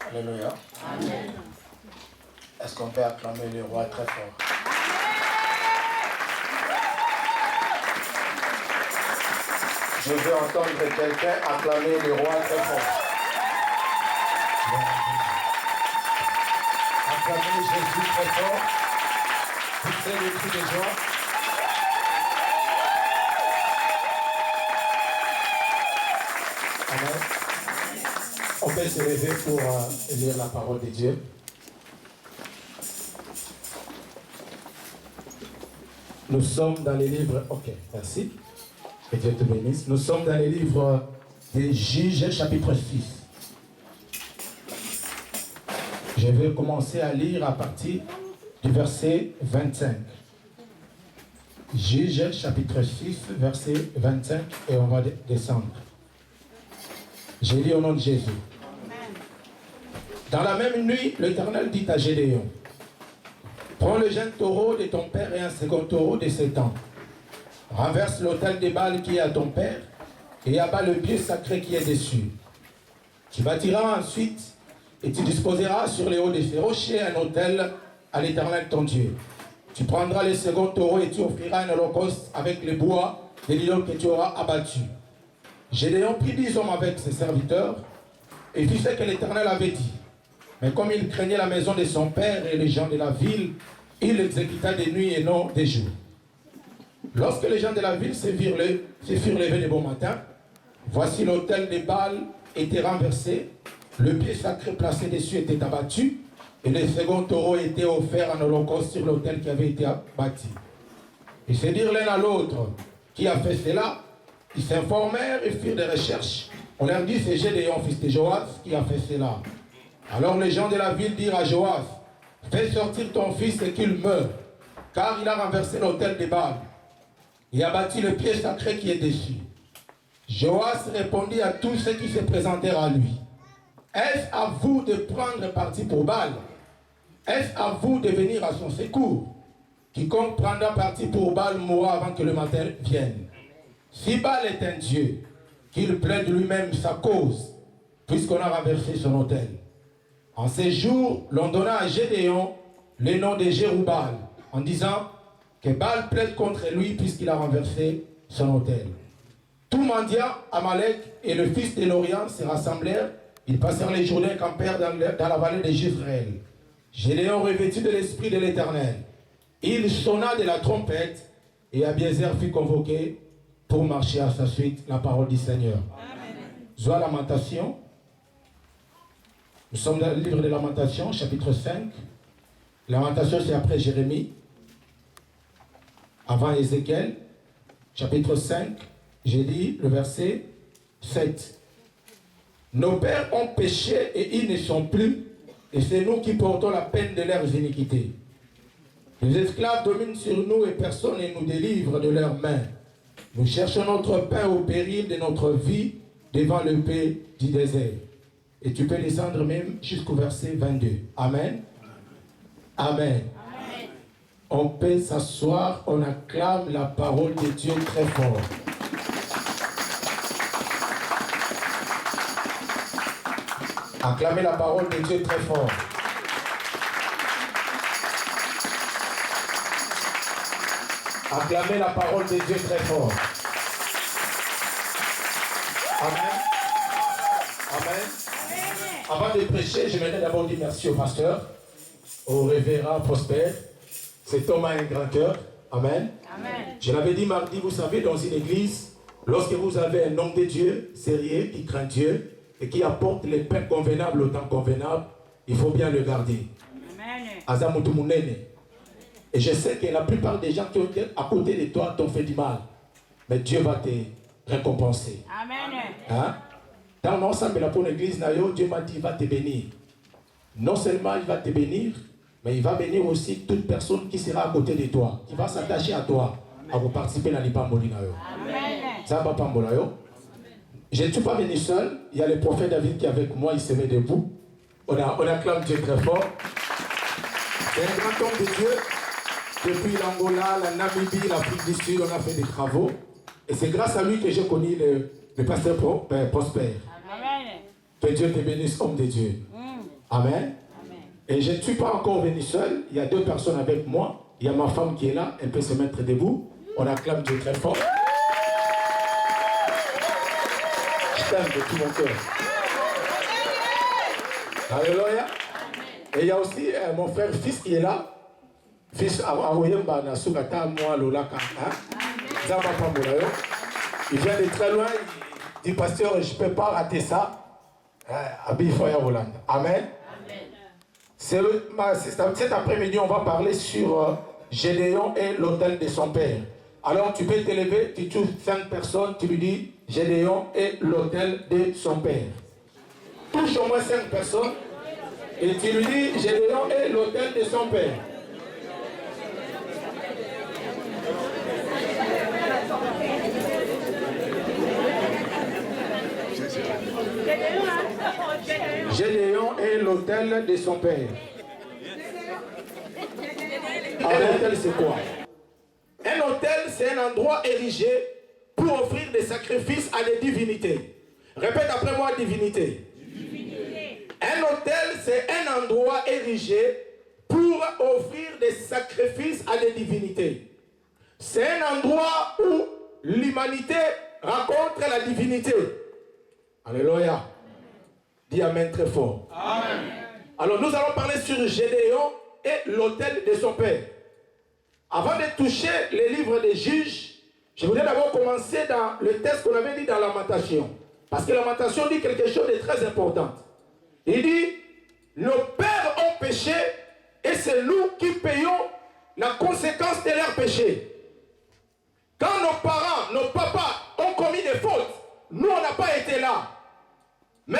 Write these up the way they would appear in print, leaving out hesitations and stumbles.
Alléluia. Amen. Est-ce qu'on peut acclamer le roi très fort? Je veux entendre quelqu'un acclamer le roi très fort. Acclamer Jésus très fort. Poussez le cri de joie. Amen. On peut se lever pour lire la parole de Dieu. Nous sommes dans les livres... Ok, merci. Que Dieu te bénisse. Nous sommes dans les livres des Juges, chapitre 6. Je vais commencer à lire à partir du verset 25. Juges, chapitre 6, verset 25, et on va descendre. Je lis au nom de Jésus. Dans la même nuit, l'Éternel dit à Gédéon, prends le jeune taureau de ton père et un second taureau de 7 ans. Renverse l'autel des Baals qui est à ton père et abat le pied sacré qui est dessus. Tu bâtiras ensuite et tu disposeras sur les hauts de ces rochers un autel à l'Éternel ton Dieu. Tu prendras le second taureau et tu offriras un holocauste avec les bois de l'idole que tu auras abattu. Gédéon prit 10 hommes avec ses serviteurs et fit ce que l'Éternel avait dit. Mais comme il craignait la maison de son père et les gens de la ville, il l'exécuta de nuit et non de jour. Lorsque les gens de la ville se furent levés de bon matin, voici l'autel des Baals était renversé, le pied sacré placé dessus était abattu, et le second taureau était offert en holocauste sur l'autel qui avait été bâti. Ils se dirent l'un à l'autre, qui a fait cela? Ils s'informèrent et firent des recherches. On leur dit, c'est Gédéon, fils de Joas, qui a fait cela. Alors les gens de la ville dirent à Joas, fais sortir ton fils et qu'il meure, car il a renversé l'autel des Baals et a bâti le pied sacré qui est dessus. Joas répondit à tous ceux qui se présentèrent à lui, est-ce à vous de prendre parti pour Baal? Est-ce à vous de venir à son secours? Quiconque prendra parti pour Baal mourra avant que le matin vienne. Si Baal est un Dieu, qu'il plaide lui-même sa cause, puisqu'on a renversé son autel. En ces jours, l'on donna à Gédéon le nom de Jérubbal, en disant que Baal plaide contre lui puisqu'il a renversé son autel. Tout mendiant, Amalek et le fils de l'Orient se rassemblèrent. Ils passèrent les journées et campèrent dans la vallée de Jezreel. Gédéon revêtu de l'esprit de l'Éternel. Il sonna de la trompette et Abiezer fut convoqué pour marcher à sa suite. La parole du Seigneur. Joie Lamentation. Nous sommes dans le livre de Lamentation, chapitre 5. Lamentation, c'est après Jérémie. Avant Ézéchiel, chapitre 5, j'ai dit le verset 7. Nos pères ont péché et ils ne sont plus, et c'est nous qui portons la peine de leurs iniquités. Les esclaves dominent sur nous et personne ne nous délivre de leurs mains. Nous cherchons notre pain au péril de notre vie devant le paix du désert. Et tu peux descendre même jusqu'au verset 22. Amen. Amen. Amen. On peut s'asseoir, on acclame la parole de Dieu très fort. Acclamez la parole de Dieu très fort. Acclamez la parole de Dieu très fort. Amen. Amen. Avant de prêcher, je voudrais d'abord dire merci au pasteur, au révérend Prosper. Cet homme a un grand cœur. Amen. Amen. Je l'avais dit mardi, vous savez, dans une église, lorsque vous avez un homme de Dieu, sérieux, qui craint Dieu, et qui apporte les pains convenables au temps convenable, il faut bien le garder. Amen. Et je sais que la plupart des gens qui ont été à côté de toi t'ont fait du mal. Mais Dieu va te récompenser. Amen. Hein? Dans l'ensemble de la bonne église, Dieu m'a dit il va te bénir. Non seulement il va te bénir, mais il va bénir aussi toute personne qui sera à côté de toi, qui va s'attacher à toi, à vous participer dans l'Ipamboli. Amen. Ça va pas je ne suis pas venu seul. Il y a le prophète David qui est avec moi, il se met debout. On acclame Dieu très fort. C'est un grand homme de Dieu. Depuis l'Angola, la Namibie, l'Afrique du Sud, on a fait des travaux. Et c'est grâce à lui que j'ai connu le pasteur Prosper. Amen. Que Dieu te bénisse, homme de Dieu. Amen. Et je ne suis pas encore venu seul. Il y a 2 personnes avec moi. Il y a ma femme qui est là. Elle peut se mettre debout. On acclame Dieu très fort. Je t'aime de tout mon cœur. Alléluia. Et il y a aussi mon frère fils qui est là. Fils Aroyemba Nasugata, moi Lolaka. Il vient de très loin. Il dit, pasteur, je ne peux pas rater ça. Amen. Cet après-midi, on va parler sur Gédéon et l'autel de son père. Alors, tu peux t'élever, tu touches 5 personnes, tu lui dis Gédéon et l'autel de son père. Touche au moins 5 personnes et tu lui dis Gédéon et l'autel de son père. Gédéon et l'autel de son père. Alors, l'autel, c'est quoi? Un autel, c'est un endroit érigé pour offrir des sacrifices à des divinités. Répète après moi, divinité. Un autel, c'est un endroit érigé pour offrir des sacrifices à des divinités. C'est un endroit où l'humanité rencontre la divinité. Alléluia. Dis Amen très fort. Amen. Alors nous allons parler sur Gédéon et l'autel de son père. Avant de toucher les livres des juges, je voudrais d'abord commencer dans le texte qu'on avait dit dans Lamentation. Parce que Lamentation dit quelque chose de très important. Il dit, nos pères ont péché et c'est nous qui payons la conséquence de leur péché. Quand nos parents, nos papas ont commis des fautes, nous on n'a pas été là. Mais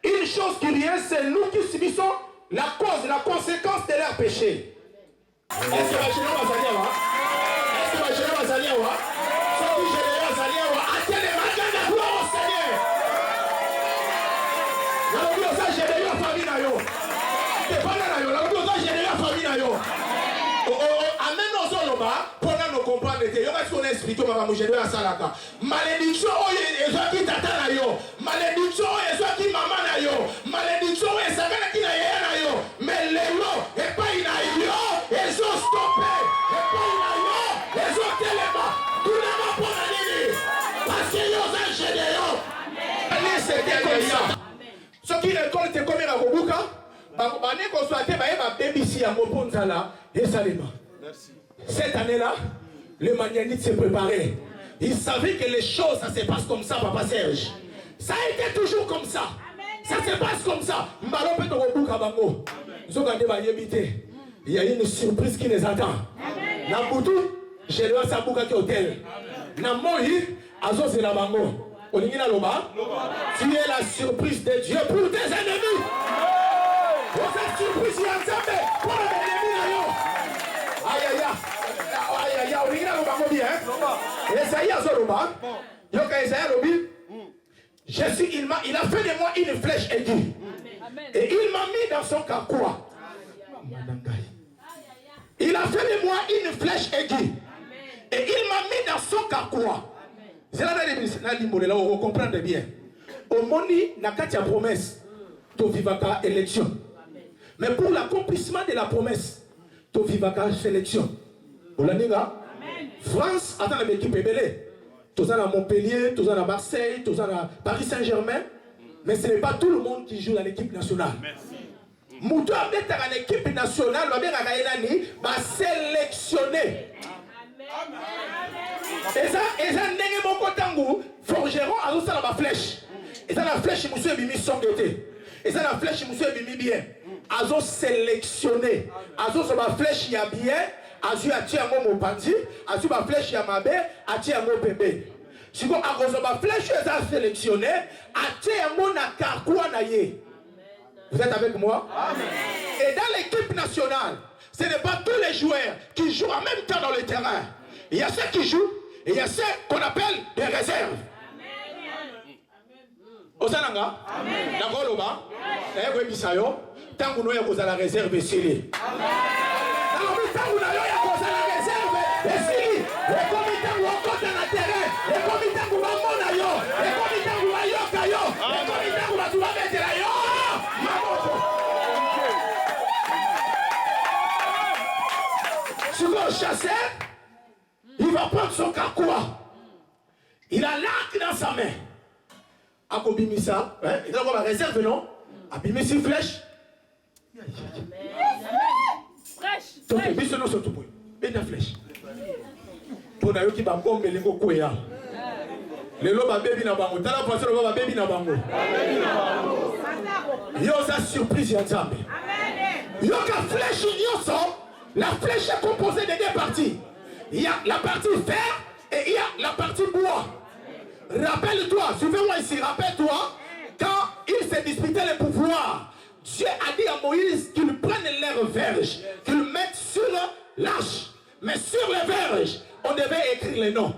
une chose curieuse, c'est nous qui subissons la cause, la conséquence de leur péché. Est-ce que Gédéon va salir? Est-ce que Gédéon va salir? Ceux qui Gédéon va salir, attendez les mains de gloire au Seigneur. La gloire ça Gédéon famille na yo. C'est pas là yo. La gloire ça Gédéon famille na yo. Amen aux oloba pour nous comprendre que yo va qu'on expliquer maman Gédéon salaka. Malédiction oyo ezaki tata na yo. Malédiction oyo ezaki maman na yo. Malédiction oyo ezakana ki na yaya na yo. Mais lelo et pas ina yo. Ils ont stoppé. Et pas ina yo. Ils ont téléma. Tout le monde pour la ligne. Parce que yo za Gédéon. Allez c'était comme ça. Ce qui récolte comme la robuka. Bane ko soate ba ba BBC ya moponzala et Salema. Merci. Cette année-là, le Manianite s'est préparé. Il savait que les choses, ça se passe comme ça, Papa Serge. Ça a été toujours comme ça. Ça se passe comme ça. Il y a une surprise qui les attend. Nabutu, j'ai le Sabouka qui hôtel. Namohi, Azo c'est la bango. Olingina Loba, tu es la surprise de Dieu pour tes ennemis. Cette surprise, il y a un pour les ennemis. Aïe aïe aïe. Aïe aïe aïe, Olingina Loba, bien. Esaïe Azoroba, Yoka Esaïe Lobi. Il a fait de moi une flèche aiguë. Et il m'a mis dans son carquois. Il a fait de moi une flèche aiguë. Et il m'a mis dans son carquois. C'est là que vous comprenez bien. Au moni, n'a qu'à ta promesse. Tu vivaka élection. Mais pour l'accomplissement de la promesse, tu vivaka sélection. Vous l'avez dit là? France, attends, l'équipe est belle. Tous à Montpellier, tous à Marseille, tous à Paris Saint-Germain. Mais ce n'est pas tout le monde qui joue dans l'équipe nationale. Moutou a été dans l'équipe nationale, va sélectionner. Et ça, n'est pas mon forgeron à nous, ça la flèche. Et ça, la flèche, monsieur Bimi Songeté. Et ça, la flèche, monsieur Bimi bien. Azo sélectionné. Azo, ça va flèche, il y a bien. Azu a tia mon pandi, azu ma flèche ya mabe, a tia mon bébé. Si vous avez ma flèche, vous avez sélectionné, a tia mon akarkwa na ye. Vous êtes avec moi? Amen. Et dans l'équipe nationale, ce n'est pas tous les joueurs qui jouent en même temps dans le terrain. Il y a ceux qui jouent et il y a ceux qu'on appelle des réserves. Osananga? Amen. Nakoloba? Ewe bisayo, tangu noya koza la réserve esili. Amen. Tangu noya koza la réserve esili. Et comme tangu okota na terrain, et comme tangu bamona yo, et comme tangu bayoka yo, et comme tangu batuba betela yo. Mamoko. le chasseur, il va prendre son carquois. Il a l'arc dans sa main. Akobimisa, il a la réserve, non? Abimisi flèche. Donc, il y a une flèche. Pour nous qui va bomber les cocoyas. Les loba baby na bango. T'as la pensée le loba baby na bango. Yo ça surprise ya Nzambe. Yo ka flèche yo la flèche est composée de deux parties. Il y a la partie fer et il y a la partie bois. Rappelle-toi, suivez-moi ici, rappelle-toi, quand il s'est disputé le pouvoir, Dieu a dit à Moïse qu'il prenne leur verge, qu'il mette sur l'arche. Mais sur les verges, on devait écrire les noms.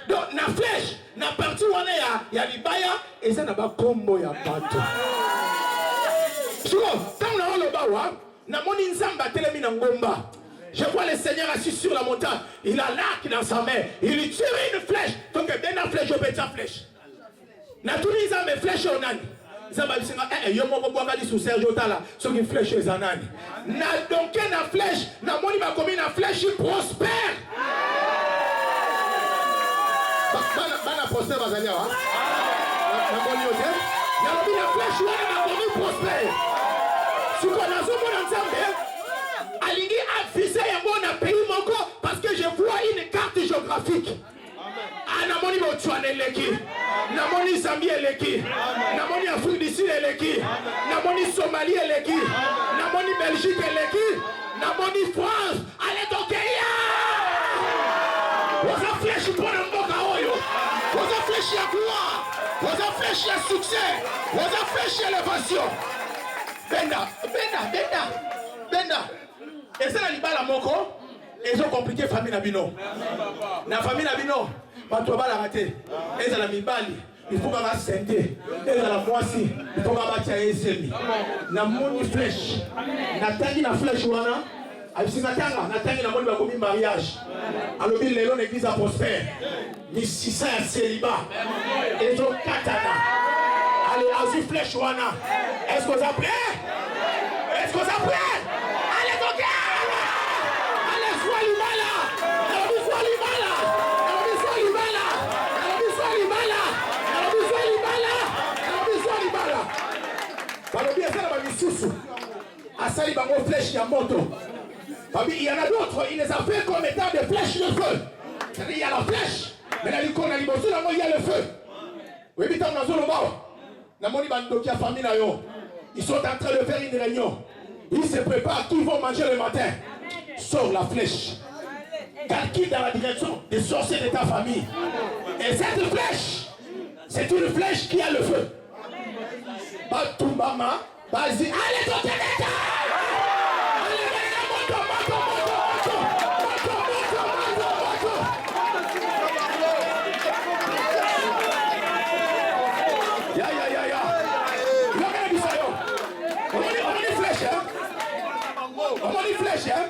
Donc, la flèche, la partie où il y a l'ibaya, et ça n'a pas combo, il y a bateau. Je vois le Seigneur assis sur la montagne. Il a l'arc dans sa main. Il tire une flèche. Donc, bien la flèche, je vais ta flèche. Na tous les hommes, flèches au nani. Zamba bisinga yo moko bwaka di sous Serge Otala ceux qui flèche les anani. Na donc na flèche, na moni ba komi na flèche prospère. Bana prospère bazali wa. Na moni ote. Na lobi na flèche wana na komi prospère. Siko na zo mona Nzambe. Alingi affiser yango na pays moko parce que je vois une carte géographique. Namoni Botswana eleki, namoni Zambie eleki, namoni Afrique du Sud eleki, namoni Somalie eleki, namoni Belgique eleki, namoni France. Allez donc Oza flèche pour le mboka oyo, oza flèche ya gloire, oza flèche ya succès, oza flèche ya élévation. Benda. Et ça la libala moko, et ils ont compliqué famille nabino. Na famille nabino. Bato ba la raté. Eza la mibali. Il faut pas senter. Eza la moisi. Il faut pas batia esemi. Na moni flèche. Na tangi na flèche wana. Abisi na tanga. Na tangi na moni ba komi mariage. Alobi lelo l'église a prospère. Ni sisa ya célibat. Ezo katana. Allez, azu flèche wana. Est-ce que vous êtes prêts? Est-ce que vous êtes prêts? Allez, donc. Allez, sois l'imala. Allez, sois l'imala. Asali bango flèche ya moto. Il y en a d'autres, il les a fait comme étant des flèches de feu. C'est-à-dire il y a la flèche, mais la licon a libosu, il y a le feu. Oui, mais dans zone na moni bandoki a famille na yo. Ils sont en train de faire une réunion. Ils se préparent qui vont manger le matin. Sors la flèche. Calcule dans la direction des sorciers de ta famille. Et cette flèche, c'est une flèche qui a le feu. Batumbama, vas-y, allez, ton téléta! Allez, moto. Ya. On dit flèche, hein?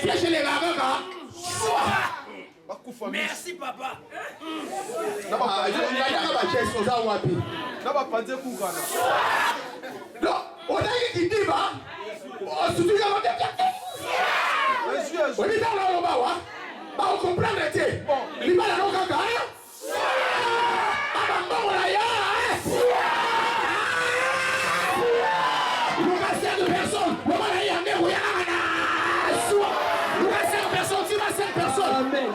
Flèche, les ragas. Merci papa. On a dit qu'il va. On comprend Amen.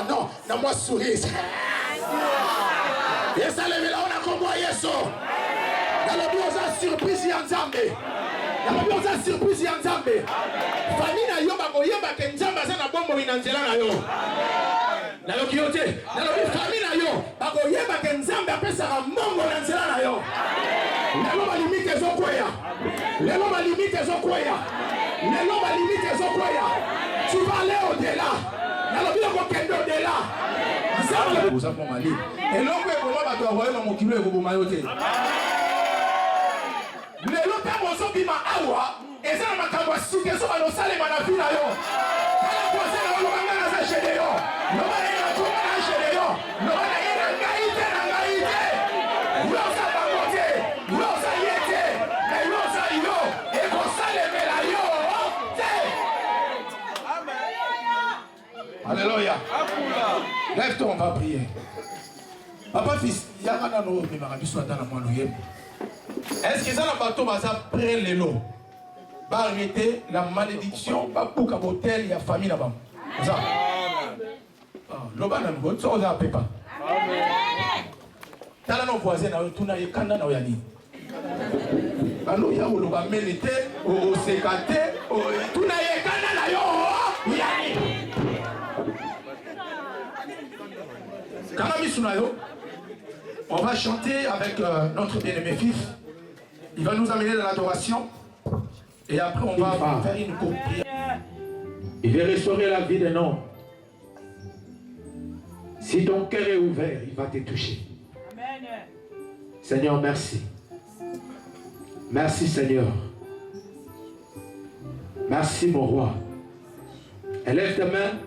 Non, na moi souris. Yes, allez, là, on a compris Yeso. Dans le bureau, ça surprise Yanzambe. Dans le bureau, ça surprise Yanzambe. Famille na yo, bako yo, bako Nzamba, ça na bombo inanzela na yo. Dans le kiote, dans le famille na yo, bako yo, bako Nzamba, après ça va mongo inanzela na yo. Lelo ba limite zo kwea. Lelo ba limite zo kwea. Lelo ba limite zo kwea. Tu vas aller au-delà. nalobi okokende odela nzambe oza mpo mali eloko ekoma bato bakoyeba mokilo ekoboma yo te lelo mpe bozobima awa eza na makambo ya suki ezoba nosalema na vi na yo tala kozela olobanga naza gedeyo loba na ye na konga na gedeyo loba na ye na ngai te yo oza bango te yo oza ye te me yo oza yo ekosalemela yo te. Alléluia. Lève-toi, on va prier. Papa fils, il y a un an qui m'a dit soit dans la moelle. Est-ce que ça n'a pas tout ça près les lots? Va arrêter la malédiction, va pour qu'un hôtel, il y a famille là-bas. Ça. L'oba n'a pas ça, on a pas. T'as là nos voisins, tout n'a pas de yani. Alors il y a où l'oba mélité, au sécaté, tout n'a pas de yani. On va chanter avec notre bien-aimé fils. Il va nous amener dans l'adoration. Et après, on va faire une courte prière. Il va restaurer la vie d'un homme. Si ton cœur est ouvert, il va te toucher. Amen. Seigneur, merci. Merci, Seigneur. Merci, mon roi. Élève tes mains.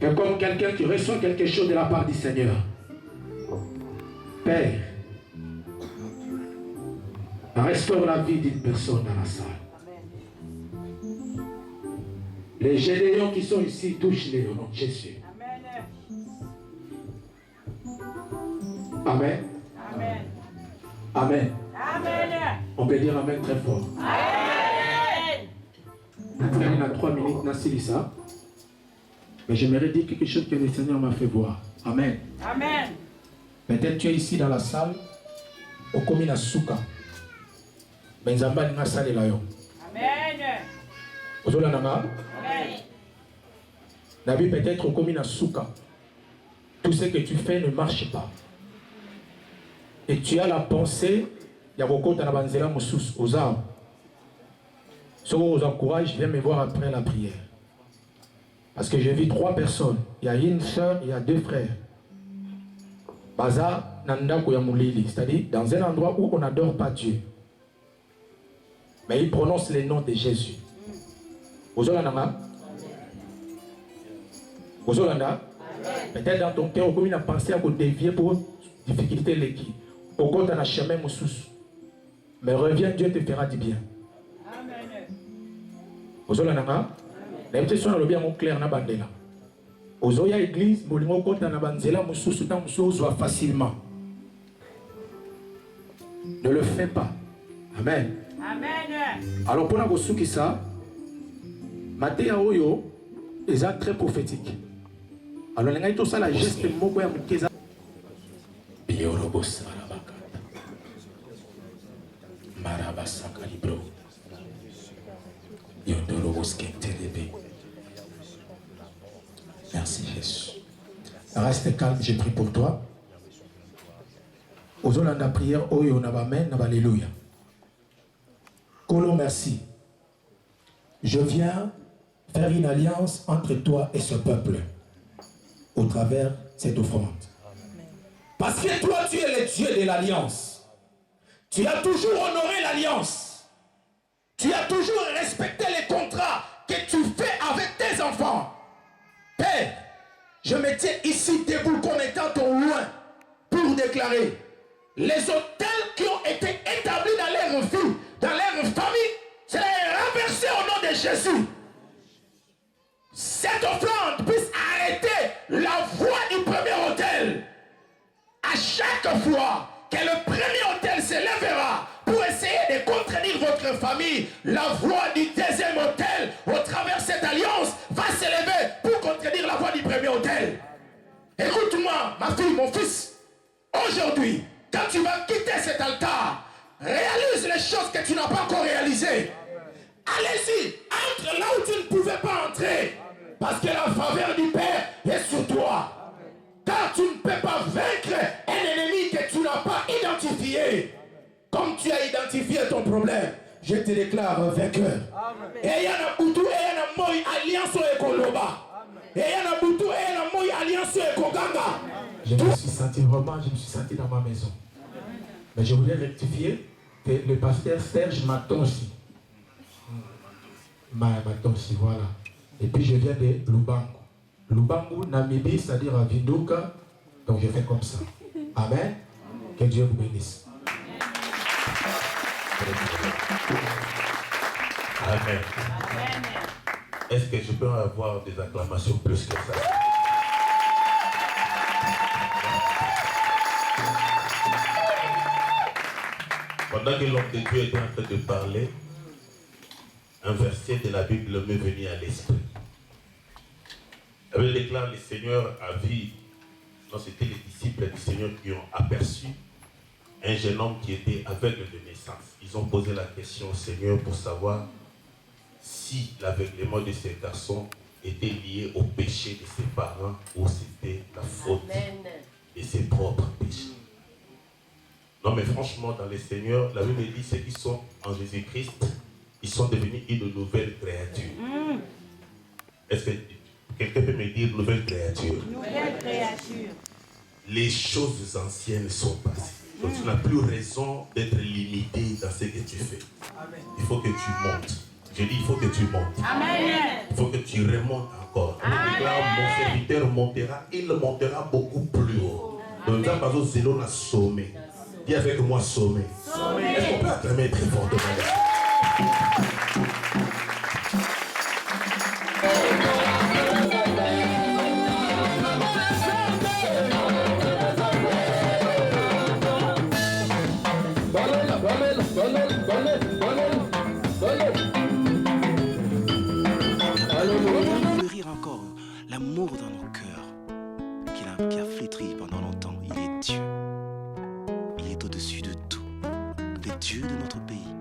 Et comme quelqu'un qui reçoit quelque chose de la part du Seigneur. Père, restaure la vie d'une personne dans la salle. Les Gédéons qui sont ici, touche-les au nom de Jésus. Amen. Amen. Amen. Amen. On peut dire Amen très fort. Amen. Il y a 3 minutes, Nassili ça. Mais j'aimerais dire quelque chose que le Seigneur m'a fait voir. Amen. Amen. Peut-être tu es ici dans la salle, au Komina Souka. Mais Nzamba n'a salle là yo. Amen. Amen. Nabi peut-être au Komina Souka. Tout ce que tu fais ne marche pas. Et tu as la pensée, il y a beaucoup de banzela moussous aux arbres. Ce qui vous encourage, viens me voir après la prière. Parce que j'ai vu 3 personnes. Il y a une soeur, il y a 2 frères. Baza Nanda Koyamulili, c'est-à-dire dans un endroit où on n'adore pas Dieu. Mais ils prononcent le nom de Jésus. Ozolanda. Ozolanda. Peut-être dans ton cœur, on a pensé à vous dévier pour difficulté l'équipe. Au compte d'un chemin moussous. Mais reviens, Dieu te fera du bien. Amen. Ozolanda. La question est bien claire na bandela. Ozoya église, bolingo kota na banzela mususu ta mususu facilement. Ne le fais pas. Amen. Amen. Alors pour la suki ça, Matéa Oyo est très prophétique. Alors les tout ça la geste moko ya mukeza. Biorobos marabaka. Marabasaka libro. Yondorobos kentelebe. Merci Jésus. Reste calme, j'ai pris pour toi. Aux zones de prière, Oyo Nabamen, Alléluia. Kolo, merci. Je viens faire une alliance entre toi et ce peuple au travers de cette offrande. Parce que toi, tu es le Dieu de l'alliance. Tu as toujours honoré l'alliance. Tu as toujours respecté les contrats que tu fais avec tes enfants. Père, je me tiens ici debout comme étant au loin pour déclarer les hôtels qui ont été établis dans leur vie, dans leur famille, c'est renversé au nom de Jésus. Cette offrande puisse arrêter la voie du premier hôtel. À chaque fois que le premier hôtel s'élèvera pour essayer de contredire votre famille, la voie du deuxième hôtel, au travers de cette alliance, va s'élever pour contredire la voie du premier hôtel. Écoute-moi, ma fille, mon fils, aujourd'hui, quand tu vas quitter cet altar, réalise les choses que tu n'as pas encore réalisées. Allez-y, entre là où tu ne pouvais pas entrer, parce que la faveur du Père est sur toi. Car tu ne peux pas vaincre un ennemi que tu n'as pas identifié. Comme tu as identifié ton problème, je te déclare vainqueur. Et il y a un alliance au Ekoloba. Je me suis senti vraiment, je me suis senti dans ma maison. Mais je voulais rectifier que le pasteur Serge Matonsi. Matonsi, voilà. Et puis je viens de Lubango. Lubango, Namibie, c'est-à-dire à Vinduka. Donc je fais comme ça. Amen. Que Dieu vous bénisse. Amen. Est-ce que je peux avoir des acclamations plus que ça? Pendant que l'homme de Dieu était en train de parler, un verset de la Bible m'est venu à l'esprit. Il déclare, le Seigneur a vu, non, c'était les disciples du Seigneur qui ont aperçu un jeune homme qui était aveugle de naissance. Ils ont posé la question au Seigneur pour savoir si l'aveuglement de ce garçon était lié au péché de ses parents ou c'était la faute de ses propres péchés. Non mais franchement, dans le Seigneur, la Bible dit ceux qui sont en Jésus-Christ, ils sont devenus une nouvelle créature. Est-ce que quelqu'un peut me dire nouvelle créature? Nouvelle créature. Les choses anciennes sont passées. Donc tu n'as plus raison d'être limité dans ce que tu fais. Il faut que tu montes. Je dis il faut que tu montes. Amen. Il faut que tu remontes encore. Mon serviteur montera, il montera beaucoup plus haut. Donc là, par exemple, Zélon a sommé. Dis avec moi sommé. Est-ce qu'on peut acclamer très fortement? Fleurir encore l'amour dans nos cœurs qui a flétri pendant longtemps. Il est Dieu. Il est au-dessus de tout, le Dieu de notre pays.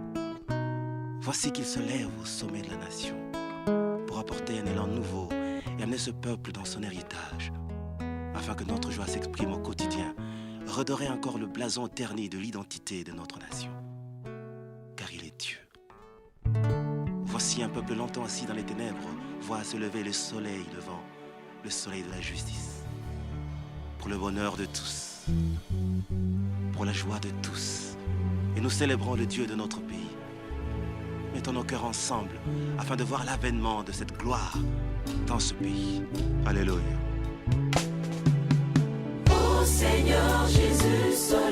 Voici qu'il se lève au sommet de la nation pour apporter un élan nouveau et amener ce peuple dans son héritage, afin que notre joie s'exprime au quotidien, redorer encore le blason terni de l'identité de notre nation. Car il est Dieu. Voici un peuple longtemps assis dans les ténèbres voit se lever le soleil levant, le soleil de la justice. Pour le bonheur de tous, pour la joie de tous. Et nous célébrons le Dieu de notre pays. Mettons nos cœurs ensemble afin de voir l'avènement de cette gloire dans ce pays. Alléluia. Ô Seigneur Jésus, soleil.